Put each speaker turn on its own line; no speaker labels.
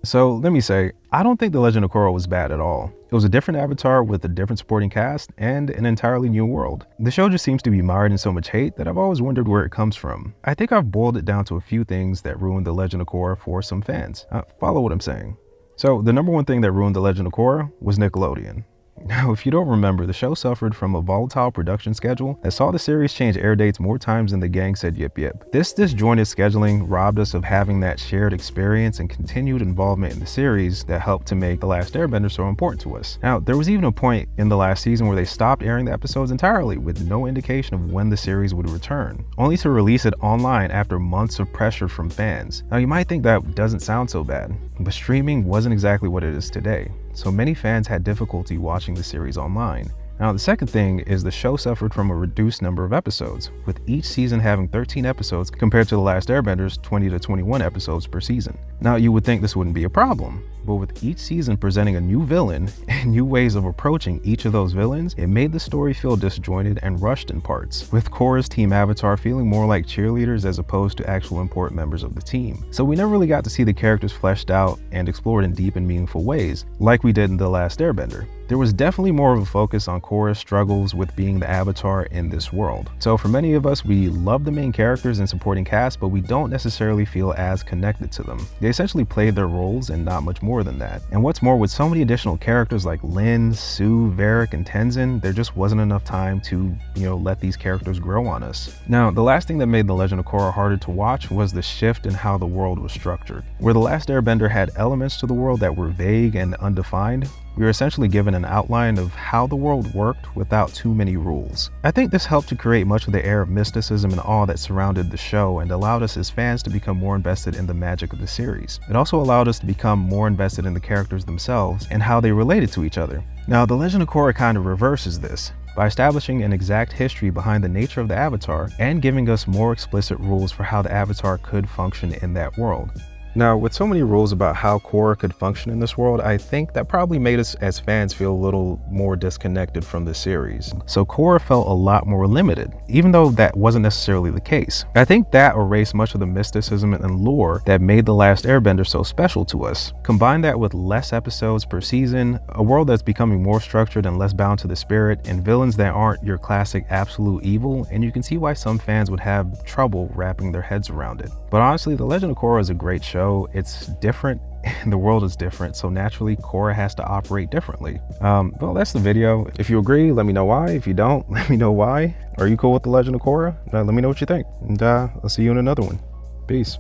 So let me say, I don't think The Legend of Korra was bad at all. It was a different Avatar with a different supporting cast and an entirely new world. The show just seems to be mired in so much hate that I've always wondered where it comes from. I think I've boiled it down to a few things that ruined The Legend of Korra for some fans. Follow what I'm saying. So the number one thing that ruined The Legend of Korra was Nickelodeon. Now, if you don't remember, the show suffered from a volatile production schedule that saw the series change air dates more times than the gang said yip yip. This disjointed scheduling robbed us of having that shared experience and continued involvement in the series that helped to make The Last Airbender so important to us. Now, there was even a point in the last season where they stopped airing the episodes entirely with no indication of when the series would return, only to release it online after months of pressure from fans. Now, you might think that doesn't sound so bad, but streaming wasn't exactly what it is today, so many fans had difficulty watching the series online. Now, the second thing is the show suffered from a reduced number of episodes, with each season having 13 episodes compared to The Last Airbender's 20 to 21 episodes per season. Now, you would think this wouldn't be a problem, but with each season presenting a new villain and new ways of approaching each of those villains, it made the story feel disjointed and rushed in parts, with Korra's team Avatar feeling more like cheerleaders as opposed to actual important members of the team. So we never really got to see the characters fleshed out and explored in deep and meaningful ways, like we did in The Last Airbender. There was definitely more of a focus on Korra's struggles with being the Avatar in this world. So for many of us, we love the main characters and supporting cast, but we don't necessarily feel as connected to them. They essentially played their roles and not much more than that. And what's more, with so many additional characters like Lin, Sue, Varric, and Tenzin, there just wasn't enough time to, let these characters grow on us. Now, the last thing that made The Legend of Korra harder to watch was the shift in how the world was structured. Where The Last Airbender had elements to the world that were vague and undefined, we were essentially given an outline of how the world worked without too many rules. I think this helped to create much of the air of mysticism and awe that surrounded the show and allowed us as fans to become more invested in the magic of the series. It also allowed us to become more invested in the characters themselves and how they related to each other. Now, The Legend of Korra kind of reverses this by establishing an exact history behind the nature of the Avatar and giving us more explicit rules for how the Avatar could function in that world. Now, with so many rules about how Korra could function in this world, I think that probably made us as fans feel a little more disconnected from the series. So Korra felt a lot more limited, even though that wasn't necessarily the case. I think that erased much of the mysticism and lore that made The Last Airbender so special to us. Combine that with less episodes per season, a world that's becoming more structured and less bound to the spirit, and villains that aren't your classic absolute evil, and you can see why some fans would have trouble wrapping their heads around it. But honestly, The Legend of Korra is a great show. It's different and the world is different, so naturally Korra has to operate differently. Well, that's the video. If you agree, let me know why. If you don't, let me know why. Are you cool with The Legend of Korra? Let me know what you think, and I'll see you in another one. Peace.